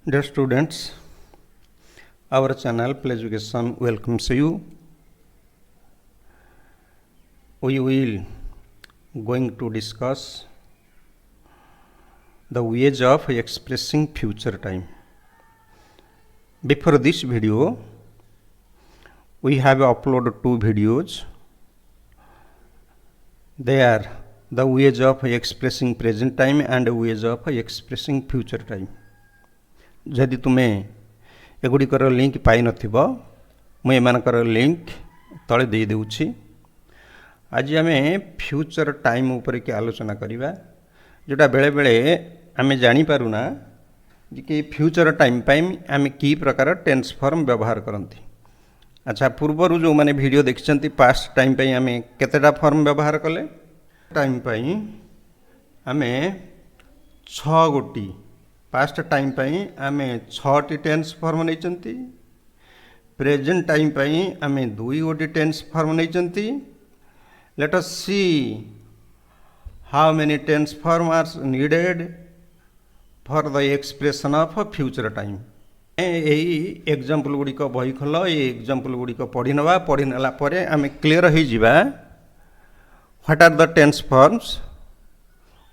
Dear students, our channel Play Education welcomes you. We will going to discuss the ways of expressing future time. Before this video, we have uploaded two videos. They are the ways of expressing present time and ways of expressing future time. जदि तुम्हें एगुड़िकर link पाई नथिबो मु एमानकर link तले दे देउछि। आज आम future time ऊपर के आलोचना करिबा जोटा बेले बेले आम जानी पारुना कि फ्यूचर टाइम पाई आम की प्रकार टेंस फॉर्म व्यवहार करंती। अच्छा, पूर्वर जो माने वीडियो देखिसंती पास्ट टाइम पाई आम केतेटा फॉर्म व्यवहार कले। टाइम पाई आम 6 गोटी पास्ट टाइम पाई आम 6टी टेंस फॉर्म नहीं। प्रेजेंट टाइम पाई आम 2 गोटी टेंस फॉर्म नहीं। Let us see how many tense form are needed for the expression of future time. यही एग्जांपल गुड़िक बही खोल, ये एग्जांपल गुड़िक पढ़ी नवा। पढ़ी नेला परे आम क्लियर हो जावा what are the tense forms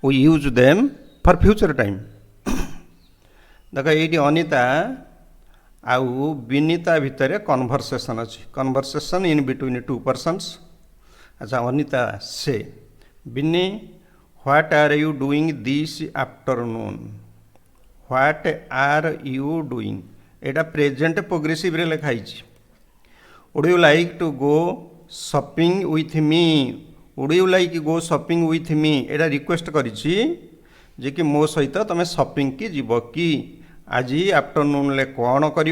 we use them for future time. देख ये अनिता आउ विनीता भितर कन्वर्सेशन अच्छी, conversation in between two persons. अच्छा, अनिता से Vini what are you doing this afternoon. What are you doing एटा प्रेजेंट प्रोग्रेसिव रे लिखाई। Would you like to go shopping with me. Would you like go shopping with me एटा request करिछि जे कि मो सहित तुम शॉपिंग की जीव कि आज आफ्टरनून ले कौन कर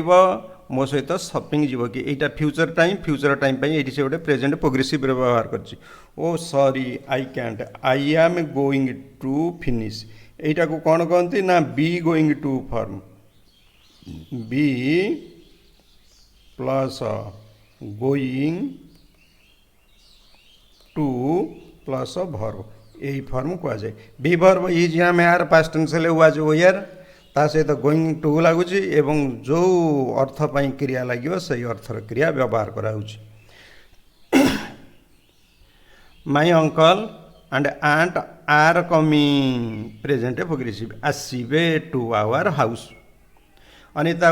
मो सहित शॉपिंग जीव कि। एटा फ्यूचर टाइम पे ये से गोटे प्रेजेंट प्रोग्रेसिव व्यवहार कर। Oh sorry I can't, I am going to finish. एटा को कौन कहती ना be going to form. Be plus going to plus verb, यही फॉर्म कह जाए। Be verb is am are past tense ले वाज वेयर ता सहित गोइंग टू लगुच एवं जो अर्थ पाई क्रिया लगे से अर्थर क्रिया व्यवहार कराउछि। My uncle and aunt are coming present progressive आसीबे to our house. Anita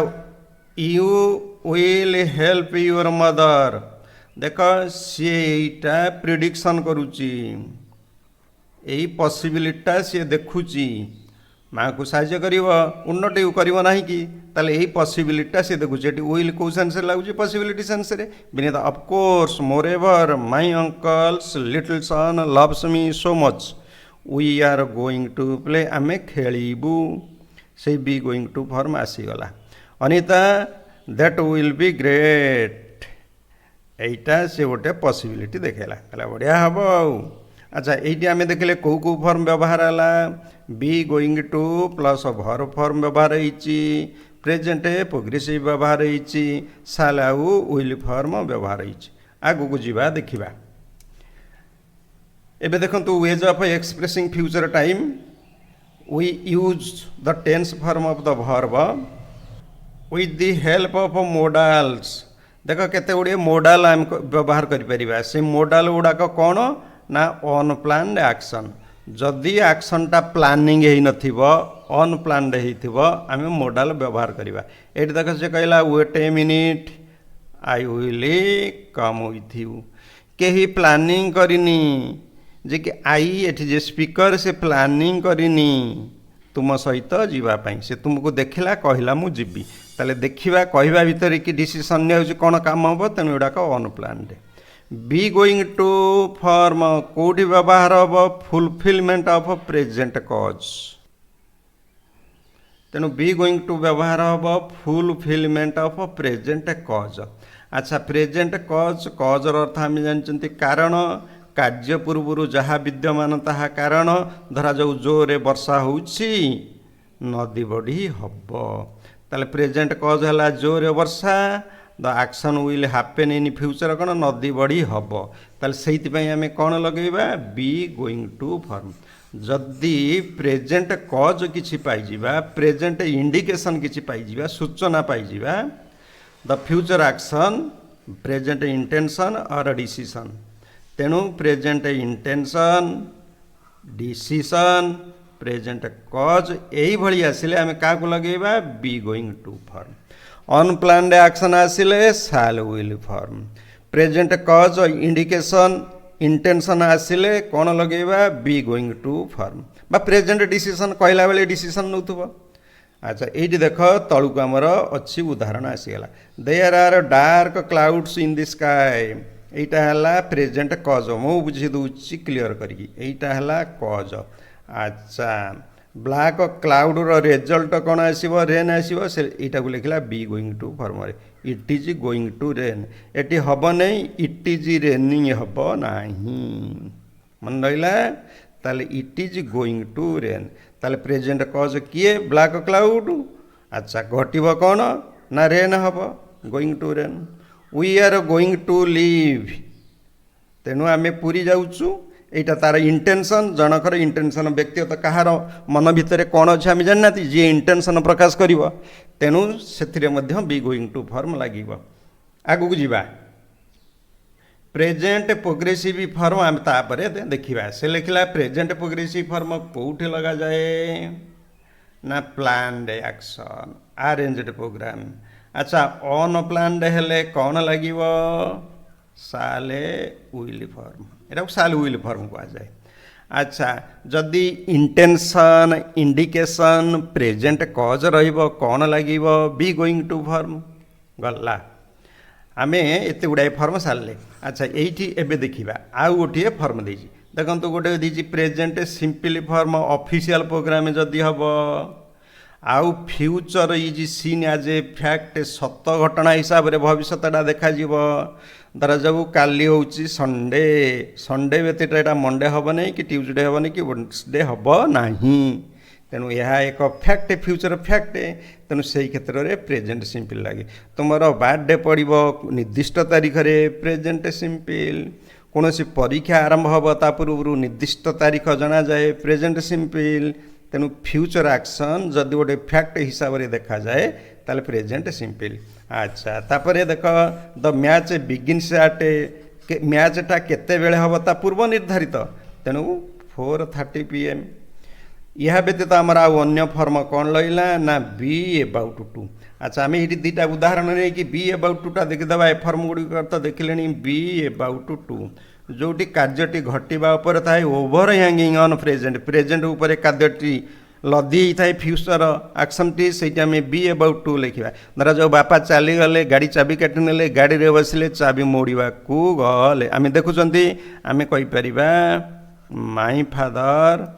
you will help your mother. देख सी एटा प्रिडिक्शन करुची, यही पॉसिबिलिटा सी देखुची माँ को साहाय्य कर उन्नति करना कि ताले यही पॉसिबिलिटा सी देखुचे। विल कौ सेंस लगुच पॉसिबिलिटी सेंस रे। Vinita of course moreover my uncle's little son loves me so much we are going to play आमे खेलबू से बी गोइंग टू फॉर्म आसीगला। Anita that will be great एटा से गोटे पॉसिबिलिटी देखेला कहला बढ़िया हम आउ। अच्छा, ये आम देखले कौ कौ फॉर्म व्यवहार है। बी गोइंग टू प्लस भर फॉर्म व्यवहार होती, प्रेजेंट प्रोग्रेसिव व्यवहार होती, साल आउ विल फॉर्म व्यवहार होती। आगु को जीवा देखिबा। एबे देखंतु ways of expressing future time we use the tense form of the verb with the help of modals. देख केते गुड़िए मोडाल आम व्यवहार करिपरिबा। से मोडाल गुड़ाक कौन ना अनप्लान्ड एक्शन। जदि एक्शनटा प्लानिंग है नथिबो अनप्लान्ड होइथिबो आम मोडाल व्यवहार करिबा। एठी देख से कहला wait a minute I will come with you. केही प्लानिंग करिनी जे कि आई एठी जे स्पीकर से प्लानिंग करिनी तुम सहित जीवा पई। से तुमको देखिला कहला मु जीबी ताले देखिबा कहबा भितर कि डिसीजन ने कौन काम हम तेणु एडाक unplanned. Be going to form कौटी व्यवहार हम फुलफिलमेंट ऑफ प्रेजेंट कॉज। तेणु बी गोइंग टू व्यवहार हम फुलफिलमेंट ऑफ प्रेजेंट कॉज। अच्छा, प्रेजेंट कॉज कॉजर अर्थ आम जानते कारण, कार्य पूर्व जहाँ विद्यमान ताहा कारण। धरा जाऊ जोरे वर्षा होउछि नदी बढ़ी हब ताले प्रेजेंट कॉज है जोरे वर्षा। The action will happen in future कौन नदी बढ़ी हम ताले से आम कौन लगेबा बी गोइंग टू फॉर्म। जदि प्रेजेंट कज किछि पाइजिबा प्रेजेंट इंडिकेशन किछि पाइजिबा सूचना पाइजिबा the future action present intention और डिसीजन तेणु present intention decision present cause यही भली आसिले आमे काकु लगेबा be going to form unplanned action आसिले shall will form present cause indication intention आसिले कौन लगेबा बी गोइंग टू फॉर्म बा प्रेजेंट डिसीजन कहला बेले डिसीजन नौथुबो। अच्छा ये देख तलुक आमर अच्छी उदाहरण आसीगला there are dark clouds in the sky एटा हला प्रेजेंट कज मु बुझी दूची क्लियर करी एटा हला कज। अच्छा ब्लैक क्लाउड रो रिजल्ट कौन आसीबो रेन आसीबो से एटा को लिखला बी गोइंग टू फॉर्म रे it is going to rain एटी हब नहीं इट इज रेनिंग हब नहीं मन रहा ताले it is going to rain ताले प्रेजेंट कज किए ब्लैक क्लाउड। अच्छा घटब कौन ना रेन हब going to rain we are going to leave तेणु आम पूरी जाऊँ एटा तार इंटेंशन जनकर इंटेंशन व्यक्तिगत कहार मन भितर कौन अच्छे आम जानना जी इंटेंशन प्रकाश कर तेणु से बी गोइंग टू फॉर्म लगे आगू को जीवा प्रेजेंट प्रोग्रेसिव फॉर्म आम तापर देखा से लिखला प्रेजेंट प्रोग्रेसिव फॉर्म कौटी लगा जाए ना प्लान्ड एक्शन अरेंज्ड प्रोग्राम। अच्छा अनप्लान्ड हेले कौन लगे साले विल फॉर्म एटा साल विल फॉर्म कहा जाए। अच्छा जदि इंटेंशन इंडिकेशन प्रेजेंट कज रहिबो कौन लागिबो बी गोइंग टू फॉर्म गला आमे एते गुडाए फॉर्म सारले। अच्छा एठी एबे देखिबा आउ गोटे फॉर्म देछि देखंतु गोटे देछि present simple form official program जदि हबो आउ future is seen as a fact सत घटना हिसाब रे भविष्यता देखा जीवो धरा जाऊ काली हूँ संडे संडे व्यतीत एटा मंडे हम नहीं कि ट्यूजडे हम नहीं कि वेडनेसडे हम ना तेणु यह एक फैक्ट फ्यूचर फैक्ट तेणु से क्षेत्र में प्रेजेंट सिंपल लगे तुम बर्थडे पड़ो निर्दिष्ट तारीख में प्रेजेंट सिंपल कौन परीक्षा आरंभ हम ता पूर्व निर्दिष्ट तारीख जना जाए प्रेजेंट सिंपल तेणु फ्यूचर एक्शन जदि गोटे फैक्ट हिसाब से देखा जाए ताले प्रेजेंट सिंपल। अच्छा तापर देख द मैच बिगिन्स एट मैचटा केते बेले हम ता पूर्व निर्धारित तेणु 4:30 PM यह व्यतीत आमर आन्य फॉर्म कौन लैला ना बी एबाउट टू। अच्छा आम ये दुटा उदाहरण नहीं कि बी एबाउट टूटा देखीदे ए फॉर्म गुड़िक तो देखिले बी एबाउट टू जोटी कार्यटी घटवा उपर थाए over hanging on present present उपर कार्यटी लदी थाए फ्यूचर एक्शन टी से बी एबाउट टू लिखा धरा जो बापा चली गले गाड़ी चाबी काटी नेले गाड़ी रे बसिले चाबी मोड़वा को गले आम देखुंत आम कहीपर माई फादर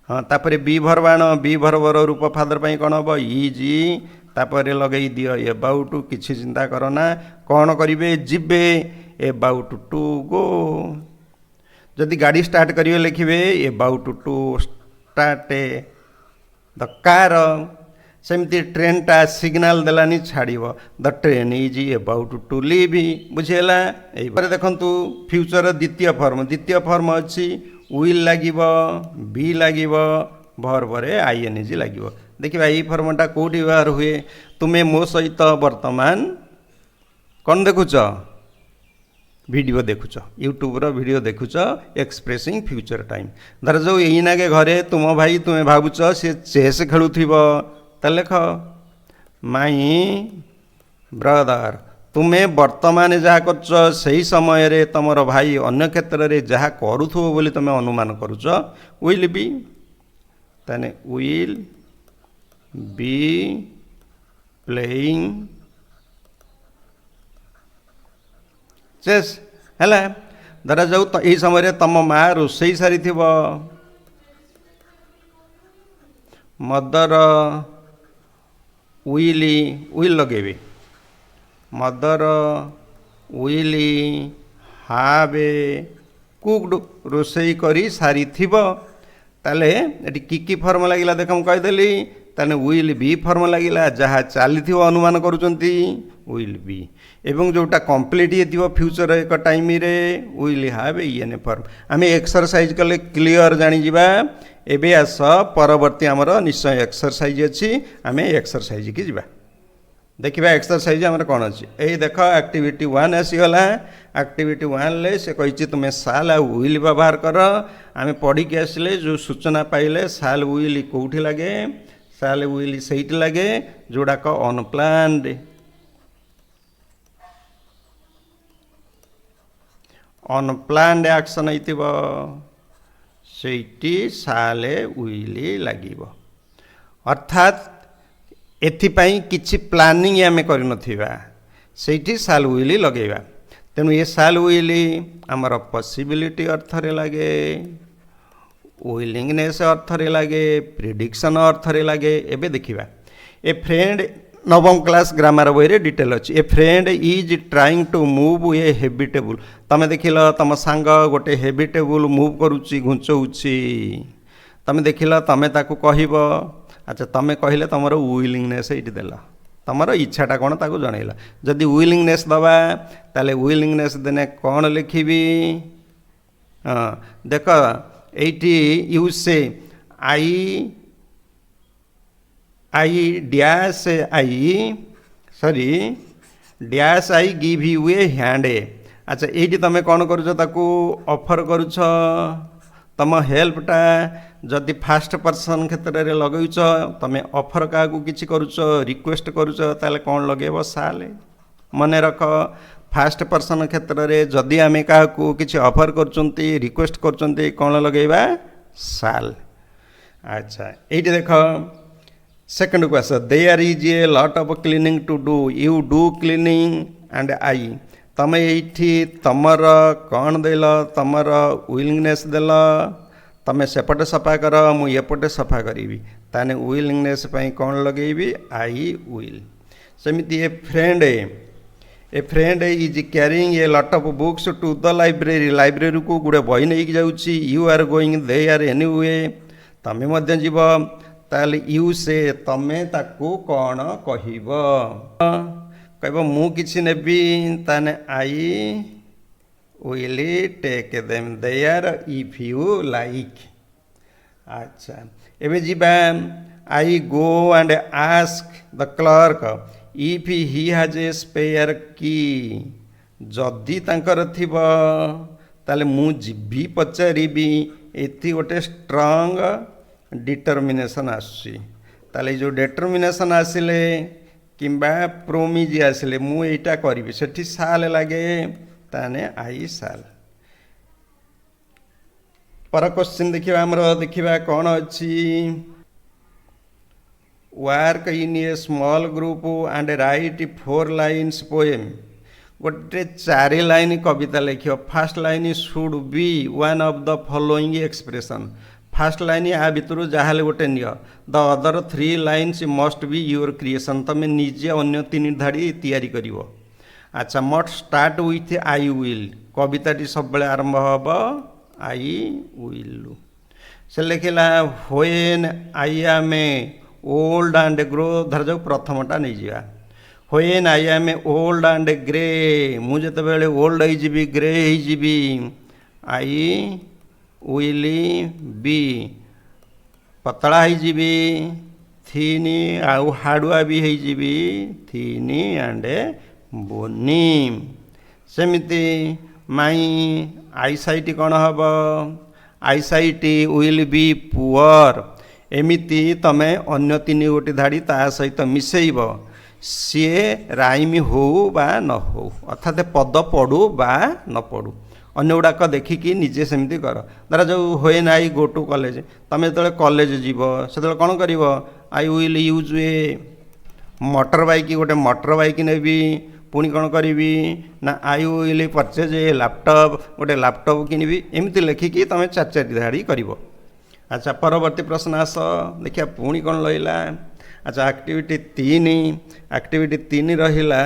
हाँ तापर बी भरबाण बी भरबर रूप फादर पाई कौन हम इजी तापर लगे दियो एबाउट किसी चिंता करना कौन करेंगे जीवे एबाउट टू गो जदि गाड़ी स्टार्ट करेंगे लिखे about to start the car सेमती ट्रेनटा सिग्नाल देलानी छाड़ब the train is about to leave बुझेगा यही देखु फ्यूचर द्वितीय फॉर्म अच्छी विल लगे बी लगे भर आईएनजी लगे देखिए यही फॉर्मटा कौटी व्यवहार हुए तुम्हें मो सहित वर्तमान कौन देखुच वीडियो देखुच यूट्यूब रो वीडियो देखुच एक्सप्रेसिंग फ्यूचर टाइम धर जो यहीनागे घरे तुम भाई तुम्हें भावुच सी चेस खेलुथिब त लेख माई ब्रदर तुम्हें वर्तमान जहाँ कर सही समय रे तुमर भाई अन्य क्षेत्र में जहाँ करुथो बोली तुम्हें अनुमान करुच विल बी ताने विल बी प्लेइंग चेस है धरा जाऊ तो यही समय तुम माँ रोसई सारी मदर विल लगे मदर विल हाव कुक्ड रोसई करी सारी ताले ये की फॉर्म लगे देख मुझे कहीदेली ताने विल बी फॉर्म लागिला जहाँ चली अनुमान करुचंती विल बी एवं जोटा कंप्लीट ये फ्यूचर एक टाइम रे विल हैव ईएन फॉर्म आम एक्सरसाइज कले क्लियर जानी जिबा एबे आस परवर्ती आमर निश्चय एक्सरसाइज अच्छी आम एक्सरसाइज की जिबा देखिए एक्सरसाइज आमर कौन अच्छी यही देख एक्टिविटी 1 आसीगला एक्टिविटी 1 ले से कही तुम्हें साल आ विल व्यवहार कर आम पढ़ी के आसिले जो सूचना पाइले साल विल कौटी लगे साल विल सहीट लगे जोड़ाक अनप्लान्ड अनप्लान्ड एक्शन होइतिबो सेठी साले विल लागिबो अर्थात एथिपाई किछि प्लानिंग आमे करि नथिबा सेठी साल विल लगेबा तेणु ये साल विल आमर पॉसिबिलिटी अर्थ रे लागे विलिंगनेस अर्थ रे लागे प्रिडिक्शन अर्थ रे लागे एबे देखिबा ए फ्रेंड नवम क्लास ग्रामर बही डिटेल अच्छी a friend is trying to move a heavy table तमें देखिल तुम सांग गोटे हेवी टेबुल मूव करुच्ची घुंचौची तमें देखिल तमें ताकू कहब अच्छा तमें कहले तुमर विलिंगनेस ये देल तुमर इच्छाटा कौन ताकू जनइला जदि विलिंगनेस दबा ताले विलिंगनेस देने कौन लिखी हाँ देख ये यूज से I dash I sorry dash I give you a hand ए अच्छा ये तुम कौन करुच ताकू ऑफर करुच तुम हेल्पटा जदि फास्ट पर्सन क्षेत्र में लगेच तुम ऑफर क्या किसी करुच रिक्वेस्ट करुच ताले कौन लगेब साल मन रख फास्ट पर्सन क्षेत्र में जदि आम क्या किसी ऑफर कर रिक्वेस्ट कर कौन लगेबा साल अच्छा ये देख सेकंड को आस there is a lot of cleaning to do you do cleaning and I तुम ये तुमर कौन देल तुमर विलिंगनेस देल तुम सेपटे सफा कर मुझे सफा करी ताने विलिंगनेस कौन लगेबी आई विल सेमिति a friend is carrying a lot of books to the library को गुड़े बही नहीं जाऊँगी you are going they are any way तमें मध्य जीव ताले यू से तमें ताकू कौन कहब मु किछि नेबी ताने I will take them there if you like अच्छा एबे जीबा I go and ask the clerk if he has a spare key जदि तांकर थिबो ताले मु जीबी पचारिबी एथि गोटे स्ट्रांग डिटर्मिनेशन आसी ताले जो डिटर्मिनेशन आसिले किंबा प्रोमिज आसिले मु एटा करिबी सेठी साल लागे ताने आई साल पर क्वेश्चन देखिबा हमरो देखिबा कौन अछि work in a small group and write 4 lines poem गोटे 4 लाइन कविता लिखियो first line should be one of the following expression first line आ भितर जहाँ गोटे नियो the other 3 lines must be your creation तुम निजे अन्य 3 धाड़ी तैयारी करिवो अच्छा मट स्टार्ट विथ आई विल कविताटी सब बेले आरंभ हम आई विल से लिखला when I am old and grow धर जाऊ प्रथमटा नहीं जा when I am old and grey मुझे बेले ओल्ड हो ग्रे हो आई विल बी पतला हो थीन आउ हाड़ुआ भी हो थीन एंड बोनी सेमिति माई आईसाइट कौन हम आईसाइट विल बी पुअर एमिति तमें अन्य 3 गोटी धाड़ी ता सहित मिसेब सी राइम हो बा न हो अर्थात पद पढ़ू बा न पढ़ू अन्य गुड़ाक देखिकी निजे सेमती कर धर जो हुए ना आई गो टू कॉलेज तुम जो कॉलेज जीव से कौन कर I will use A motor bike गोटे मोटर बाइक नेबी पुणी कौन करी ना I will purchase a laptop गोटे लैपटॉप किनबी एमती लिखिकी तुम 4 धाड़ी कर अच्छा परवर्ती प्रश्न आस देखिए पुणी कौन रहा अच्छा एक्टिविटी 3 रहा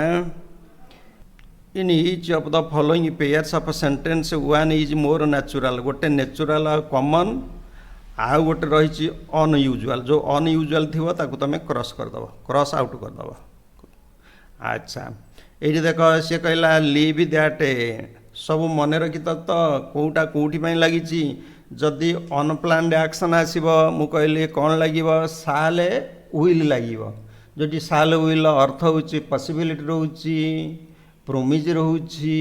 in each of the following pairs of sentence one is more natural गोटे नेचुरल कॉमन आउ गोटे रही अनयूजुआल जो अनयूजुआल थी ताकू तुम क्रॉस करदेव क्रॉस आउट करदेव। अच्छा ये देख सी कहला लिव दैट सब मन रखी तो कौटा कौटी लगी जदि अनप्लान्ड एक्शन आसब मु कहली कौन लगे साल विल लगे जो साल विल अर्थ हूँ पॉसिबिलिटी रोची प्रोमिज रोची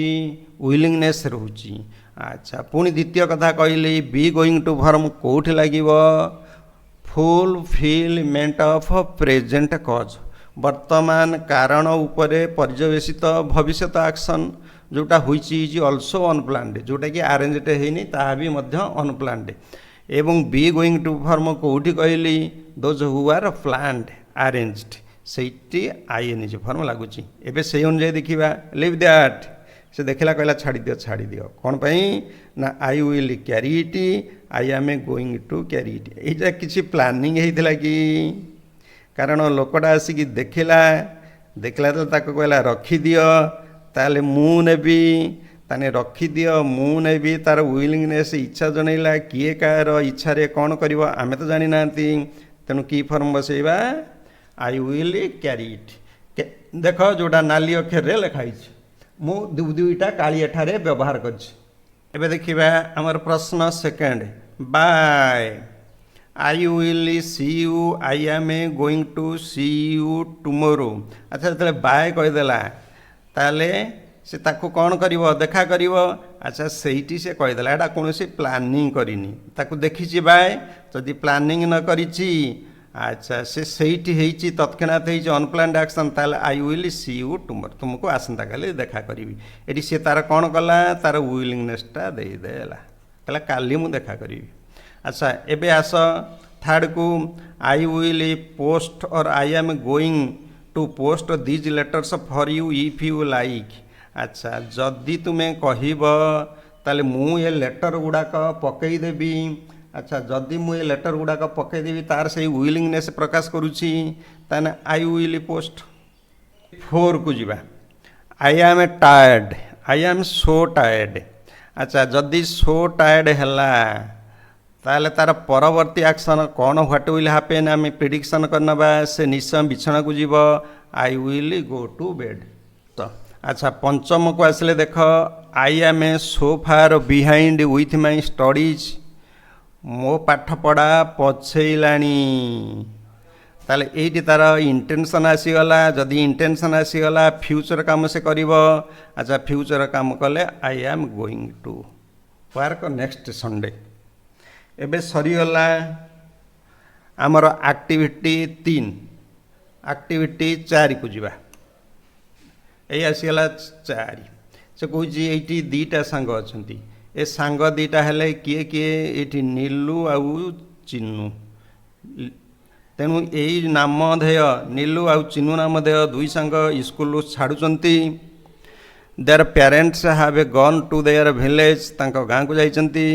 विलिंगनेस रोची। अच्छा पुणी द्वितीय कथा कहली बी गोइंग टू फॉर्म कौट लगे फुलफिलमेंट ऑफ प्रेजेंट कॉज वर्तमान कारण उपरे पर्यवेसित भविष्यत एक्शन जोटा हुई ऑल्सो अनप्लान्ड जोटा कि आरेंजड है ता भी अनप्लान्ड एवं बी गोइंग टू फॉर्म कौटी कहली those who are planned arranged सेठी आईएनजी फॉर्म लगुच। एवं से अनुसार देखा लिव दैट से देखला कहला छाड़ी दियो कौन पाई ना I will carry it I am going to carry it ये किसी प्लानिंग होता कि कारण लोकटा आसिक देखला तो कहला रखिदि ताले मु नेबी ताने रखिदि मु नेबी तार विलिंगनेस इच्छा जनइला किए कार इच्छा कौन कर आम तो जानी ना तेणु की form बसैबा I will carry it. देख जोटा नाली अक्षर लिखाई मु दुईटा काली एठारे व्यवहार कर देखा आमर प्रश्न second bye I will see you I am going to see you tomorrow. अच्छा जो बाय कहीदेला ताले से ताकू कौन करिवो देखा करिवो। अच्छा सेठी से कहीदेला एटा कौन सी प्लानिंग करिनी ताकू देखी बाय जदि प्लानिंग न करिछि अच्छा से सहीटी होती तत्क्षणात हो अनप्लान्ड एक्शन ताल आई विल सी यू टुमोरो तुमको आसंता काली देखा करी ये सी तार कौन कला तार विलिंगनेसटा देदेला कहला काली मु देखा करी। अच्छा एबे आस थर्ड को आई will post or I am going to post these letters for you if you like. अच्छा जदि तुम्हें कहब ताले मु ये लेटर गुड़ाक पकईदेवी। अच्छा जदि मु ये लेटर गुड़ाक पकईदेवी तार से विलिंगनेस प्रकाश करुच्ची ताने आई विल पोस्ट। फोर को जीवा I am tired I am so tired. अच्छा जदि सो टायर्ड हैला ताले तार परवर्ती एक्शन कौन व्हाट विल हैपन आम प्रिडिक्शन करनबा से निश्चय बिछना को जीव I will go to bed. तो अच्छा पंचम को आसले देख I am so far behind with my studies मो पाठ पढ़ा पछेलाणी ताले एटी तार इंटेंशन आसीगला जदि इंटेंशन आसीगला फ्यूचर काम से करिवो। अच्छा फ्यूचर काम कले I am going to work next Sunday. एबे सरीगला आमर एक्टिविटी 3 एक्टिविटी 4 को जीवा ये आसीगला 4 से कहूँ ये दीटा सांग अच्छा ए सांग दीटा हेले किए किए ये नीलू आउ चिन्नू तेणु यही नामधेय नीलू आउ चिन्नू नामधेय दुई सांग स्कूल छाड़ुचंती their parents have a gone to their village तांको गाँ को जाइचंती।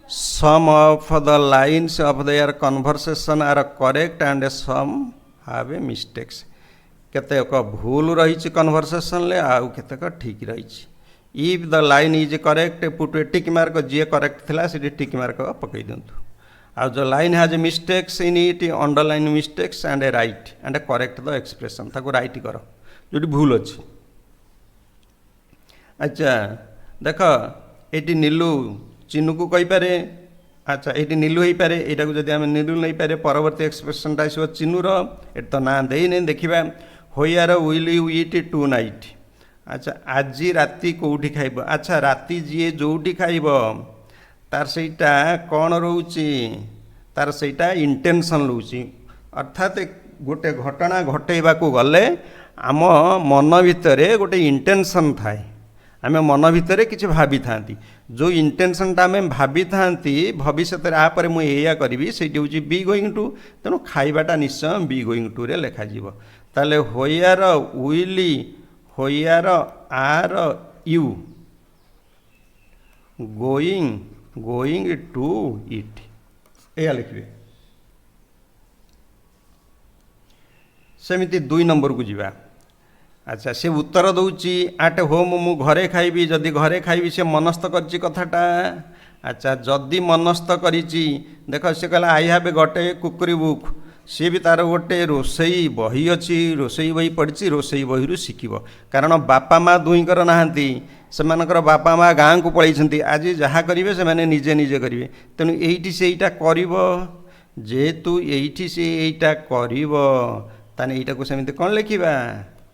Some of the lines of their conversation are correct and some have a mistakes केतेक भूल रही कन्वर्सेशन ले आउ केतेक ठीक रही। If the line is correct put a tick mark जी करेक्ट थिला से टिक मार्क पकई दिंतु आ जो line has mistakes in it underline mistakes and a right and correct the expression ताको राइट कर जो भूल अच्छी। अच्छा देख ये नीलू चिन्नू को कहीपे। अच्छा ये नीलू हो पारे यहाँ जब आम नीलू नहीं पारे परवर्ती एक्सप्रेशनटा आसो चिन्नूर ये तो ना देने देखा what will you eat tonight. अच्छा आज राति कौटी खाइब। अच्छा राति जी जोटी खाइब तार सेटा कौन रोची तार सेटा इंटेंशन रोची अर्थात गोटे घटना घटेबा को गले आम मन भितर गोटे इंटेंशन थाए आम मन भितर किसी भाभी था जो इंटेंशनटा आम भाभी था भविष्य आपर मुझे करी से बी गोइंग टू तेणु खाइबाटा निश्चय बी गोइंग टू रे लिखा ताले what will what are you going to eat या लिखे। सेमिति 2 नंबर को जीवा अच्छा से उत्तर दौची आट होम मु घरे खाइबी जदि घरे खाइबी से मनस्थ करची कथाटा। अच्छा जदि मनस्थ करिची देख से कहला आई हैव गटे कुकरी बुक सी भी तार गोटे रोसई बही अच्छी रोसई बही पढ़ी रोसई बही शिखब कारण बापा माँ दुईकर नहांती सेमानकर बापा माँ गाँ को पलैंती आज जहाँ करेंगे से निजे निजे करेंगे तेणु ये से यहाँ कर जेहेतु ये से यहाँ कर यहाँ को सेमती कौन लिखा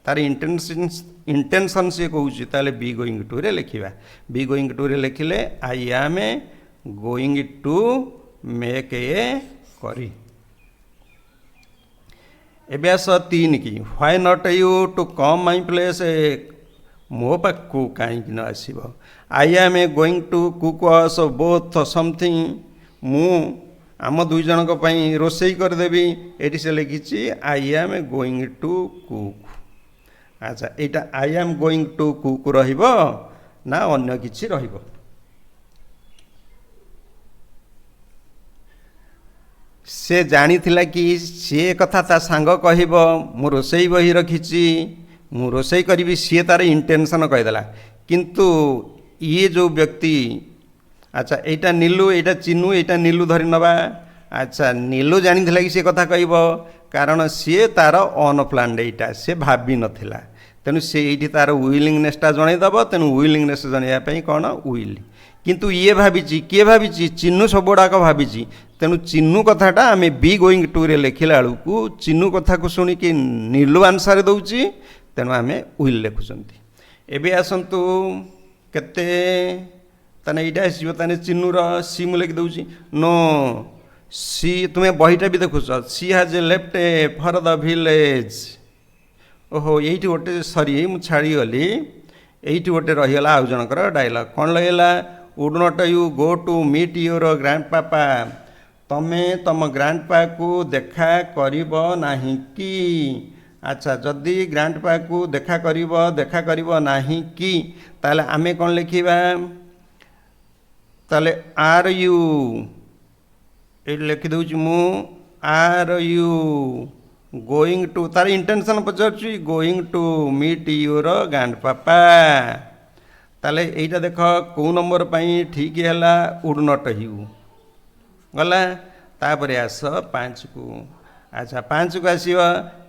तार इंटेंशन सी कौच ताले बी गोइंग टू रे लिखा बी गोइंग टू रे लिखिले I am going to make a curry. एबे आस 3 की why not you two come my place मो पाखु कहीं न आसब I am going to cook us both something मु आम दुई जनक रोसई करदेवी ये से लिखी I am going to cook. अच्छा यहाँ I am going to cook रहिबो ना अन्य किछि रहिबो। से जानी थिला कि सी कथा ता सांग कहब मु रोसई बही रखी मु रोसई करी सी तार इंटेंशन कहीदेला किंतु ये जो व्यक्ति अच्छा यहाँ नीलू यहाँ चिन्नू यहाँ नीलू धरी नवा। अच्छा नीलू जानी थिला कि सी कथा कहब कारण सी तार अनप्लान्ड यहाँ से भाभी नथिला तेणु से ये तार विलिंगनेसटा जनईदेव तेणु विलिंगनेस जनवाई कौन विल किंतु ये भावी किए भावी चिन्नू सब गुड़ाक भावी तेणु चिन्नू कथाटा आम बी गोइंग टू रे लिखला बेलू चिन्नू कथा को शुणिकी नीलू आंसर दौची तेणु आम विल लिखुंट। एबे आसतु केते ताने यहाँ आसो ताने चिन्नूर सी मु लिखि दूची नो सी तुम्हें बहीटा भी देखुच सी हाज लेफ्ट फॉर द विलेज। ओहो ये गोटे सरी मु छाड़ी गली ये गोटे रहीगला आउ जनकर डायलॉग कौन लगेगा would not you go to meet your grand papa तमें तम ग्रैंड पा को देखा करिब नाही कि। अच्छा जदि ग्रैंड पा को देखा करिब नाही कि ताले आमे कौन लिखिबा ताले आर यू ये लिखि दूची मु आर यू गोइंग टू तार इंटेंशन पचारुची going to meet your grand papa ताले एटा देख कौ नंबर पाई ठीक है वुड नॉट यू गला तापर आस 5 को। अच्छा 5 को आसव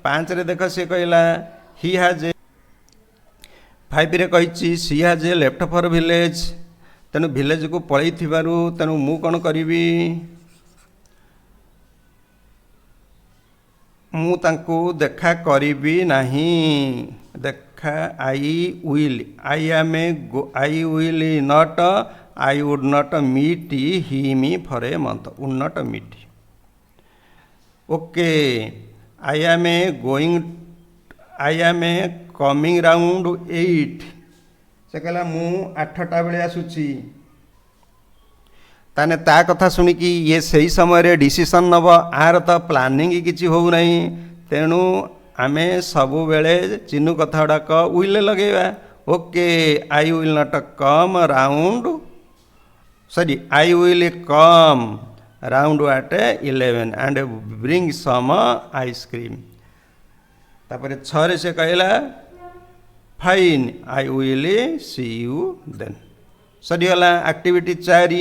5 रे देख सी कहला ही हाज 5 रे कही सी हाज लेफ्ट फॉर विलेज तेणु विलेज को पलई तेणु मु कौन करी मु तांको देखा करी नहीं देखा I will not I would not meet him for a month would not meet okay I am coming round 8 से कहला मु 8टा बेले आसुची ताने ता कथा शुणिकी ये सही समय डिसीजन नब आर तो प्लानिंग किसी हो नहीं तेणु आम सबु बेले चिन्नू कथा गुड़ाक विल लगेगा okay I will not come round sorry I will come round at 11 and bring some ice cream तापर 6 से कहला fine I will see you then सरीगला एक्टिविटी 4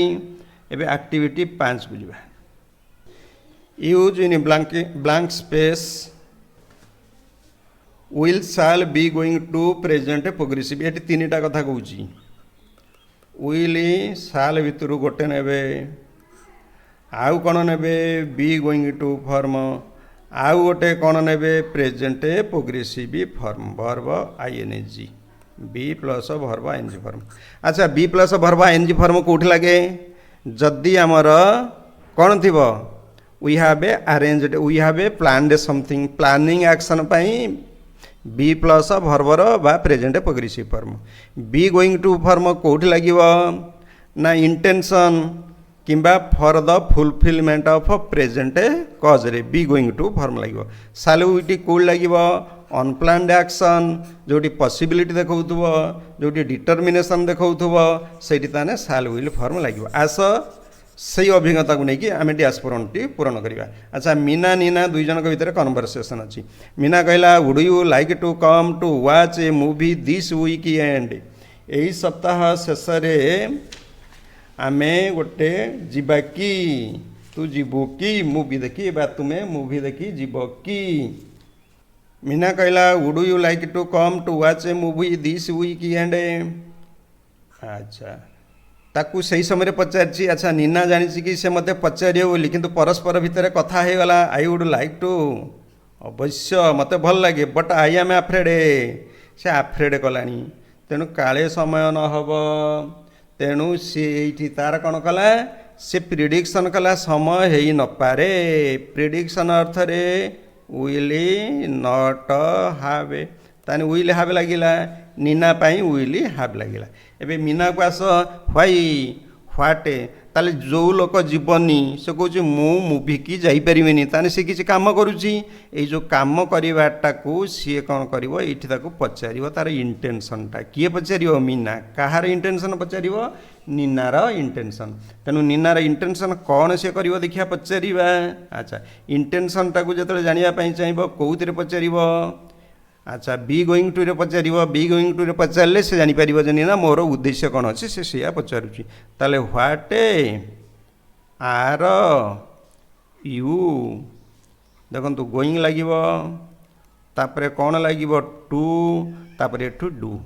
एबे एक्टिविटी 5 को जावा use in blank space will shall be going to present progressive ये 3टा कथा कहूँ विल शाल भितर गोटे नेबे आउ कौन नेबे बी गोइंग टू फॉर्म आउ गोटे कौन नेबे present progressive form verb ING be plus verb ING form. अच्छा be plus verb ING form कौट लगे जदि आमर कौन थी we have arranged we have planned something planning action पाई बी प्लस वर्बर बा present progressive form be going to form कौट लगे ना इंटेंशन किंबा for the fulfilment of present cause रे बी गोइंग टू फॉर्म लगे सालुटी कौट लगे अनप्लान्ड एक्शन जोटी पॉसिबिलिटी देखो जोटी डिटर्मिनेशन देखो से ताने साल विल फॉर्म लगे आस से अभिज्ञता को लेकिन आम डैशपोरन टी पूरण करवा। अच्छा मीना नीना दुई जन भितर कन्वर्सेसन अच्छी। मीना कहला would you like to come to watch a movie this weekend. यही सप्ताह शेष आमे गोटे जीवा कि तू जीवु कि मूवी देखी बा तुम्हें मूवी देखी जीव कि। मीना कहला would you like to come to watch a movie this weekend. अच्छा ताकू सही समय पचारि। अच्छा नीना जानी कि से मत पचारे बोली किंतु परस्पर भितर कथा हो गला आई वुड लाइक टू अवश्य मत भल लगे बट आई एम आफ्रेड। से आफ्रेड कलानी तेणु काले समय न हब तेणु सी तार कौन कला से प्रिडिक्शन कला समय है न पारे। प्रिडिक्शन अर्थ रे विल नॉट हाव ताने विल हाव लगिला नीना पाई विल हाव लगिला। एबे मीना को आस व्हाई व्हाटे ताले जो लोक जीवनी से कौच मु मूवी की जापरिनी ताने से किसी काम करुच्ची। ये जो काम करवाटा को सी कौन कर पचार तार इंटेंशनटा किए पचार मीना कहार इंटेंशन पचार नीनार इंटेंशन। तेणु नीनार इंटेंशन कौन से कर देखिया पचार। अच्छा इंटेंशनटा को जो जानापी चाहिए कौन पचार। अच्छा बी गोइंग टू रे पचार बी गोइंग टू रे पचारे से जापर ना मोर उद्देश्य कौन अच्छे से सिया पचारुची। ताले व्हाट आर यू देखो गोइंग लगे तापर कौन लगे टू तापर एठू डू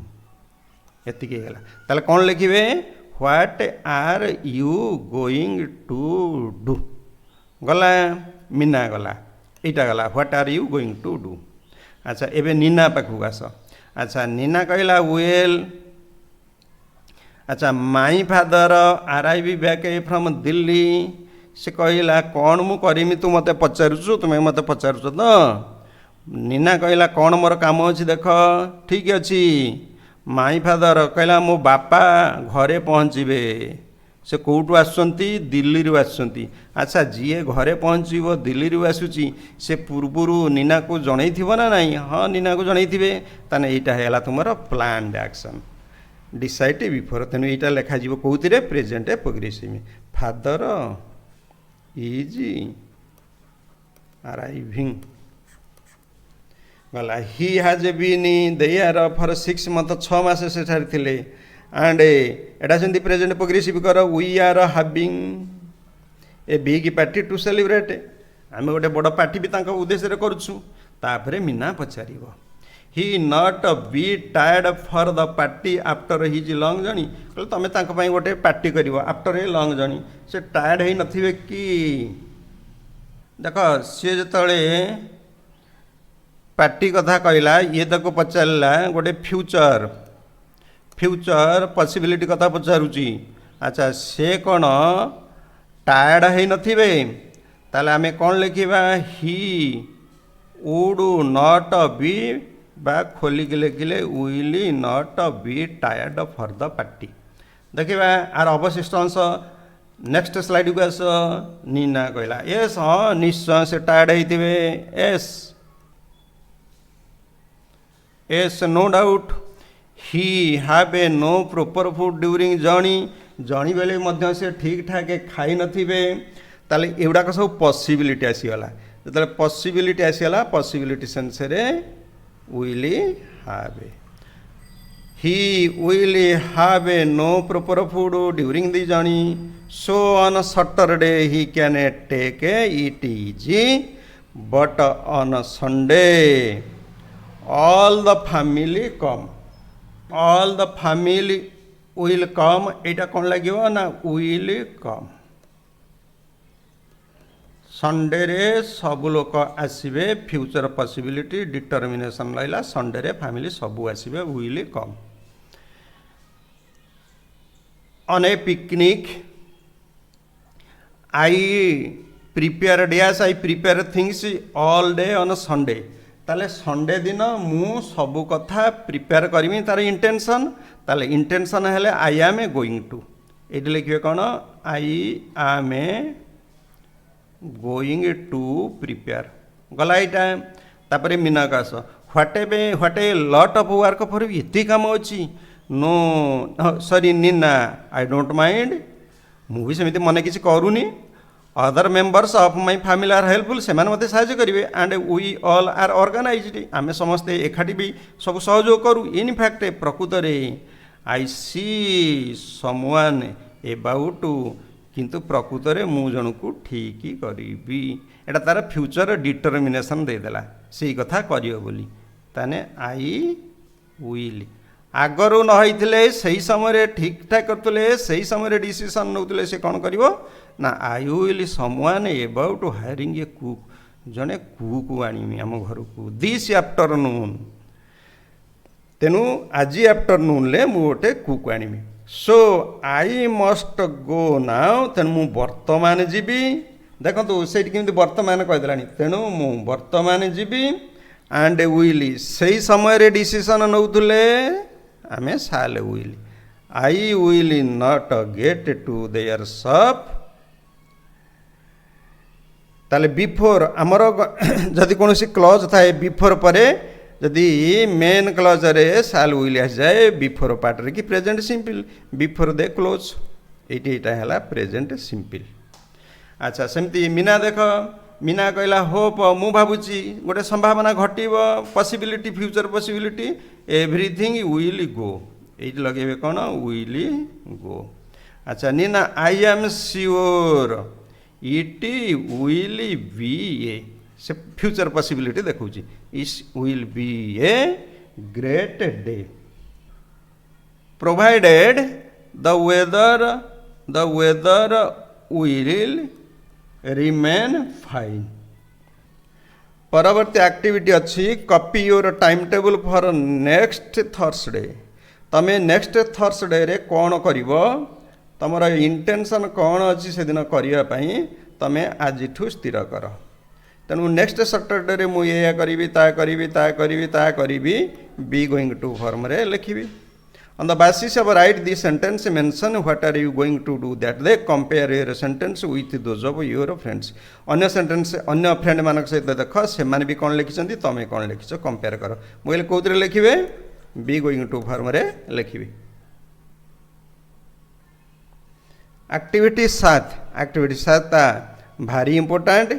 एतिक गला। ताले कौन लिखे what are you going to do गला मीना गला यहाँ गला what are you going to do. अच्छा एबे नीना पाखु आस। अच्छा नीना कहला वेल अच्छा my father arrive back from Delhi. से कहला कौन मु करमी तू मत पचारुचु तुम्हें मत पचारुच तो। नीना कहला कौन मोर काम अच्छी देख ठीक अच्छी। माई फादर कहला मो बापा घरे पहुँचे से कौटू आसुंती दिल्ली रू आसुंती। अच्छा जीए घरे पहुँचो दिल्ली रू आसुची से पूर्वरु नीना को जन ना नहीं। हाँ नीना को जन थे ताने यहाँ है तुम प्लान्ड एक्शन डिसाइड बिफोर। तेणु यहाँ लिखा कौन present progressive. Father is arriving गला he has been there for 6 months 6 मास से थे एंड एटा सेमती प्रेजेंट प्रोग्रेसिव कर we are having a big party to celebrate. आम गोटे बड़ पार्टी भी उद्देश्य करुचु। तापर मीना पचार he not be tired for the party after his long journey. कहले तुम्हें गोटे पार्टी कर आफ्टर ए लॉन्ग जर्नी से टायर्ड हो नथिबे कि। देख सी जो पार्टी कथा कहला ये ताको पचारा गोटे फ्यूचर फ्यूचर पॉसिबिलिटी कथा पचारुची। अच्छा से कौन टायर्ड हो नथिबे ताले आमे कौन लिखिबा ही वुड नॉट बी बा खोलिक लिखिले will not be tired for the party. देखिबा आर अवशिष्ट अंश नेक्स्ट स्लाइड को आस। नीना कहला यस हाँ निश्चय से टायर्ड होइथिबे yes yes no doubt. He have a no proper food during journey journey बेले मध्य से ठीक ठाक खाई नथिबे। ताले एगुड़ाक सब पॉसिबिलिटी आसीगला। जो पॉसिबिलिटी आसीगला पॉसिबिलिटी सेंस रे will have he will have a no proper food during the journey so on Saturday he can take it easy but on Sunday all the family come. All the family will come यहाँ कौन लगे ना will come. Sunday रे सब लोग आसबे future possibility determination रहा Sunday रे फैमिली सबू आसबे will come. On a picnic I prepare dash I prepare things all day on Sunday. ताले संडे दिन मु सबू कथा प्रिपेयर करमी तार इंटेंशन। ताले इंटेंशन हेले I am a going to ये लिखे कौन I am a going to prepare गला यहाँ। तापर मीना कास what a lot of work for ये काम अच्छी no sorry Nina I don't mind मुझे सेमती मन किसी करूनी other members of my family are helpful से मते साहाय्य करेंगे and we all are organized आम समस्ते एकाठी भी सब सहयोग करूँ इन फैक्ट प्रकृत में आई सी समवन एबाउट किंतु प्रकृत में मु जन को ठीक करी एटा तार फ्यूचर डिटरमिनेशन देदेला से कथा करियो बोली ताने आई विल आगरू न होइथिले सही समय ठीक ठाक करतले सही समय डिसीजन नौतले से कौन करिवो ना I will someone about hiring A cook जने कुक आनिमी आम घर को दिस आफ्टरनून तेणु आज आफ्टरनून ले मु गोटे कुक आनिमी so I must go now तेणु मु वर्तमान जीवी देखो से वर्तमान कहीदेला तेणु मु वर्तमान जीवी एंड विल सही समय डिसीजन नौतले आम साल will I will not get to their shop ताले बिफोर आमर जदि कौन क्लज थाए बिफोर पर जदि मेन क्लज रे साल विल आस जाए बिफोर पार्ट रे कि present simple before they close एटा है प्रेजेंट सिंपल। अच्छा सेमती मीना देख मीना कहला होप मु भावुची गोटे संभावना घटब possibility future possibility everything will go ये लगे कौन विल गो। अच्छा Neena I am sure it will be a से फ्यूचर पॉसिबिलिटी देखा this will be a great day provided the weather will remain fine. परवर्ती एक्टिविटी अच्छी copy your time table for next Thursday तमें next Thursday रे कौन करिव तुम intention कौन अच्छी से दिन करने तमें आज स्थिर कर तेणु नेक्स्ट सैटरडे रे मुझे करी ता करी बी गोइंग टू फॉर्म रे लिखी on the basis of write the sentence mention what are you going to do that day compare your sentence with those of your friends अन्य सेंटेंस अन्य friend मानक सहित देख से माने भी कौन लिखिं तुम्हें कौन लिखिच कंपेयर कर मुझे कौन लिखे बी गोइंग टू फॉर्म रे लिखी। एक्टिविटी 7 भारी इंपोर्टेंट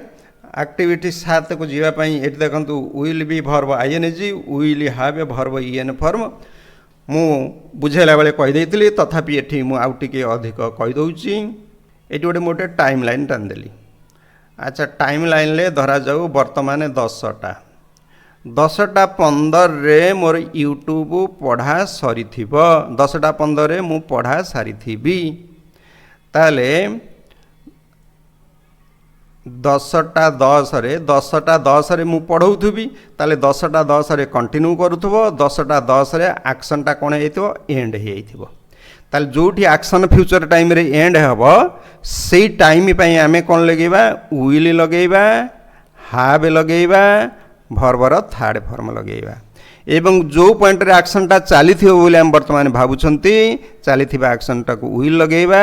एक्टिविटी 7 को जीवाई ये देखो will be verb I N G will have a verb E N form मु बुझेला बेले कहीदेली तथापि ये मुझे अधिक कहीदे ये गोटे मोटे टाइम लाइन टानिदेली। अच्छा टाइम लाइन ले धरा जाऊ वर्तमान 10टा 10:15 रे मोर यूट्यूब पढ़ा सरी 10:15 रे मु पढ़ा सारी ताले 10:10 रे मु पढ़ाऊथी ताले 10:10 रे कंटिन्यू करूथबो 10:10 रे एक्शनटा कौन हो एंड हो ताले जोठी एक्शन फ्यूचर टाइम रे एंड हेबो से टाइम पई आमे कौन लगेबा विल लगेबा हैव लगेबा भर्बर थर्ड फॉर्म लगेबा एवं जो पॉइंट रे एक्शनटा चली बोले आम वर्तमान भावुंती चली एक्शनटा को विल लगेबा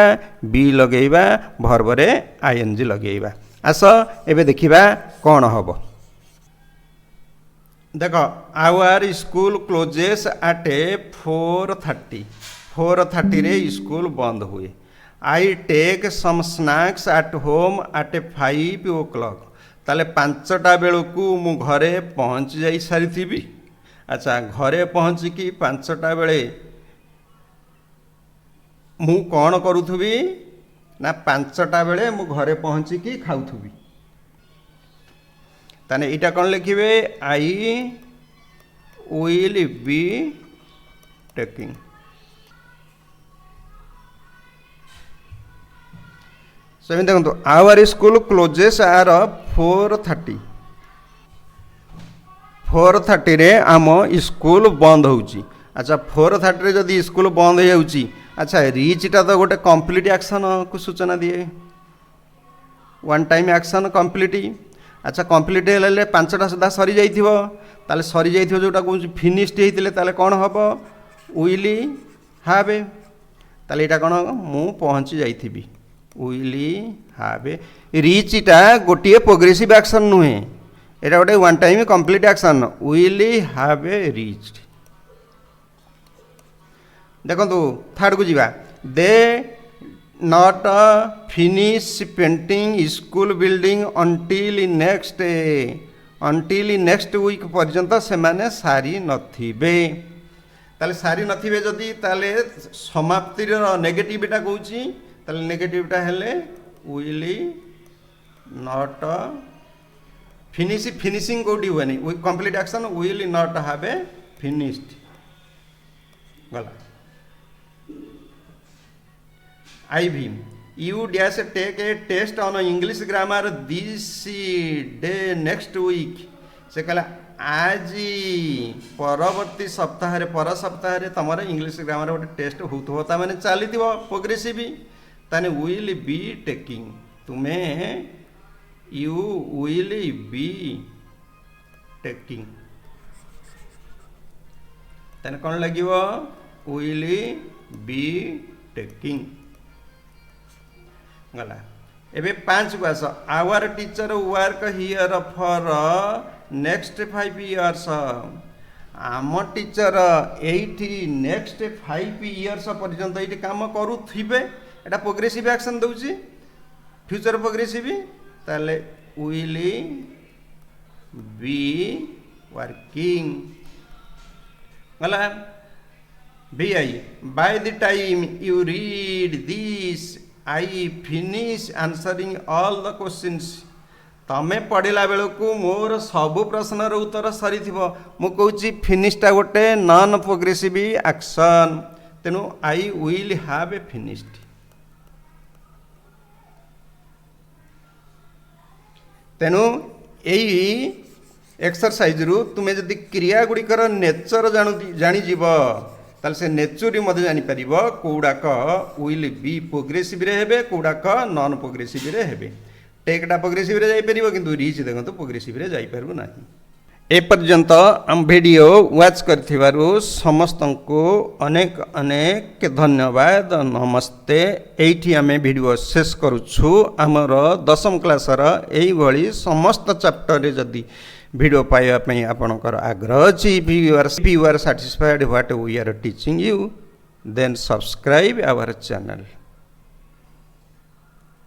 बी लगेबा भर्बर आईएनजी लगेबा। आस एबे देखिबा कौन हम देख आवर स्कूल क्लोजेस एट 4:30 रे स्कूल बंद हुए I take some snacks at home at 5 o'clock ताले 5टा बेलू मु घरे पहुँच जा सारी। अच्छा घरे पहुँचिकी 5टा बेले मु कौन करूथुबी ना 5टा बेले मु घरे पहुँचिकी खाऊथुबी ताने इटा कौन लिखिबे I will be taking. Same देखो आवर स्कूल क्लोजेस आर 4:30 रे आम स्कूल बंद होउची। अच्छा 4:30 रे जदि स्कूल बंद हो जाउची अच्छा रीचटा तो गोटे कंप्लीट एक्शन को सूचना दिए वन टाइम एक्शन कंप्लीट। अच्छा कंप्लीट हेल्ले 5टा सुधा सरी जाइथिबो ताले सरी जाइथिबो जोटा कहूँ फिनिश्ड होइतिले ताले कौन हम विल हैव ताले एटा कौन मु पहुँची जाइथिबी विल हैव। रीचटा गोटे प्रोग्रेसिव एक्शन नुहे एटा गोटे one time complete action will have reached. देखो थर्ड को जीवा दे not finish painting school building until next week पर्यंत सेमाने सारी नथिबे ताले सारी नथिबे जदि ताले समाप्तिर नेगेटिविटा कहूची ताले नेगेटिविटा हेले will not finishing कोडी हुएनी complete action will not have finished गला IV you dash take a test on English grammar this day next week से कहला आज परवर्ती सप्ताह रे पर सप्ताह रे तमर इंग्लिश ग्रामर गोटे टेस्ट होतो ता माने चलीथिबो प्रोग्रेसिव ताने विल बी टेकिंग तुम्हें यू विल बी टेकिंग ताने कोन लागिवो विल बी टेकिंग गला एबे 5 को as our teacher work here for next 5 years आम टीचर एठी नेक्स्ट 5 इयर्स पर्यंत एठी काम करूथिबे एटा प्रोग्रेसिव एक्शन दउची फ्यूचर प्रोग्रेसिव ताले विल बी वर्किंग गला BI by the time you read this I finish answering all the questions तमे पढ़ला बेलू मोर सबु प्रश्नर उत्तर सरी मु कहूँ फिनिशटा गोटे नॉन प्रोग्रेसिव एक्शन तेणु आई विल हैव फिनिश्ड तेणु यही एक्सरसाइज रु तुमे जदि क्रिया गुड़िकर नेचर जानीजीव ताल से नेचुरी मध्य जानीपर कौड़ाक विल बी प्रोग्रेसिव रे हेबे कौड़ाक नॉन प्रोग्रेसिव रे हेबे टेकटा प्रोग्रेसिव रे जाई परिबो किंतु रीच देखंतु प्रोग्रेसिव रे जाई परबो नाही ए पर्यंत हम वीडियो वाच करथिबारु समस्तंको अनेक अनेक धन्यवाद नमस्ते एठी हमें वीडियो शेष करूछु हमर 10th क्लास रा एई भली समस्त चैप्टर रे जदी वीडियो पाइबा पई आपनकर आग्रह अछि if you are satisfied what we are teaching you then subscribe our channel.